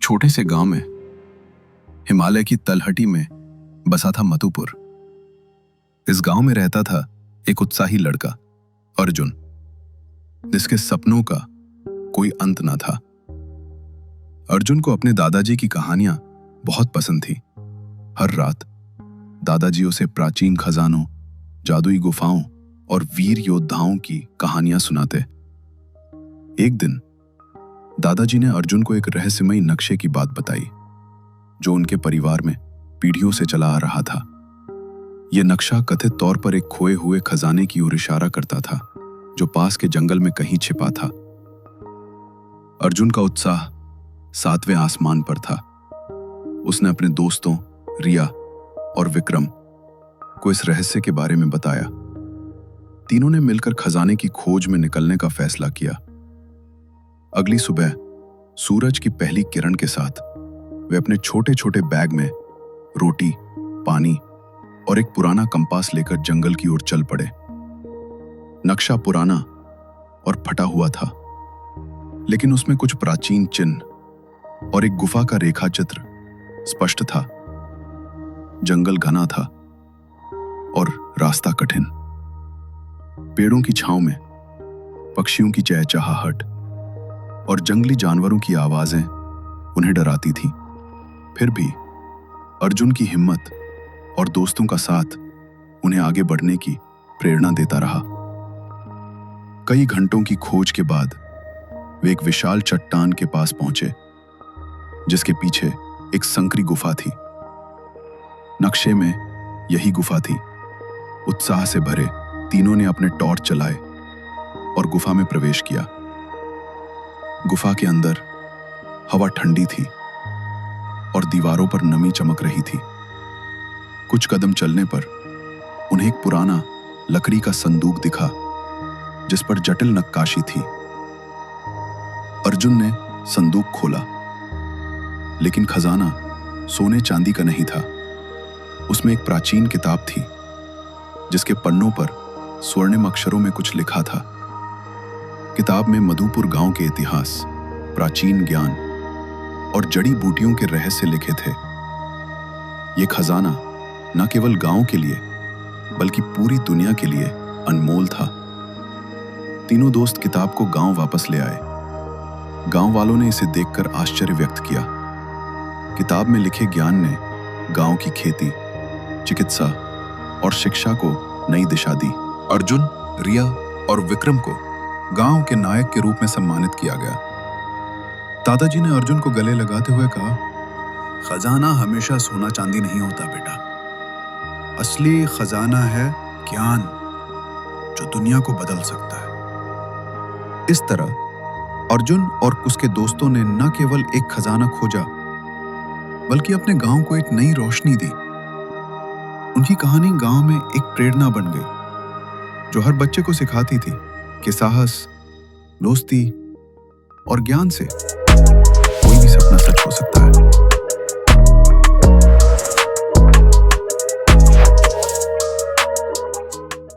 छोटे से गांव में हिमालय की तलहटी में बसा था मधुपुर। इस गांव में रहता था एक उत्साही लड़का अर्जुन, जिसके सपनों का कोई अंत न था। अर्जुन को अपने दादाजी की कहानियां बहुत पसंद थी। हर रात दादाजी उसे प्राचीन खजानों, जादुई गुफाओं और वीर योद्धाओं की कहानियां सुनाते। एक दिन दादाजी ने अर्जुन को एक रहस्यमयी नक्शे की बात बताई, जो उनके परिवार में पीढ़ियों से चला आ रहा था। यह नक्शा कथित तौर पर एक खोए हुए खजाने की ओर इशारा करता था, जो पास के जंगल में कहीं छिपा था। अर्जुन का उत्साह 7वें आसमान पर था। उसने अपने दोस्तों रिया और विक्रम को इस रहस्य के बारे में बताया। तीनों ने मिलकर खजाने की खोज में निकलने का फैसला किया। अगली सुबह सूरज की पहली किरण के साथ वे अपने छोटे छोटे बैग में रोटी, पानी और एक पुराना कंपास लेकर जंगल की ओर चल पड़े। नक्शा पुराना और फटा हुआ था, लेकिन उसमें कुछ प्राचीन चिन्ह और एक गुफा का रेखा चित्र स्पष्ट था। जंगल घना था और रास्ता कठिन। पेड़ों की छांव में पक्षियों की चहचहाहट और जंगली जानवरों की आवाजें उन्हें डराती थीं। फिर भी अर्जुन की हिम्मत और दोस्तों का साथ उन्हें आगे बढ़ने की प्रेरणा देता रहा। कई घंटों की खोज के बाद वे एक विशाल चट्टान के पास पहुंचे, जिसके पीछे एक संकरी गुफा थी। नक्शे में यही गुफा थी। उत्साह से भरे तीनों ने अपने टॉर्च चलाए और गुफा में प्रवेश किया। गुफा के अंदर हवा ठंडी थी और दीवारों पर नमी चमक रही थी। कुछ कदम चलने पर उन्हें एक पुराना लकड़ी का संदूक दिखा, जिस पर जटिल नक्काशी थी। अर्जुन ने संदूक खोला, लेकिन खजाना सोने चांदी का नहीं था। उसमें एक प्राचीन किताब थी, जिसके पन्नों पर स्वर्णिम अक्षरों में कुछ लिखा था। किताब में मधुपुर गांव के इतिहास, प्राचीन ज्ञान और जड़ी बूटियों के रहस्य लिखे थे। यह खजाना न केवल गांव के लिए बल्कि पूरी दुनिया के लिए अनमोल था। तीनों दोस्त किताब को गांव वापस ले आए। गांव वालों ने इसे देखकर आश्चर्य व्यक्त किया। किताब में लिखे ज्ञान ने गांव की खेती, चिकित्सा और शिक्षा को नई दिशा दी। अर्जुन, रिया और विक्रम को गांव के नायक के रूप में सम्मानित किया गया। दादाजी ने अर्जुन को गले लगाते हुए कहा, खजाना हमेशा सोना चांदी नहीं होता बेटा। असली खजाना है ज्ञान, जो दुनिया को बदल सकता है। इस तरह अर्जुन और उसके दोस्तों ने न केवल एक खजाना खोजा, बल्कि अपने गांव को एक नई रोशनी दी। उनकी कहानी गांव में एक प्रेरणा बन गई, जो हर बच्चे को सिखाती थी कि साहस, दोस्ती और ज्ञान से कोई भी सपना सच हो सकता है।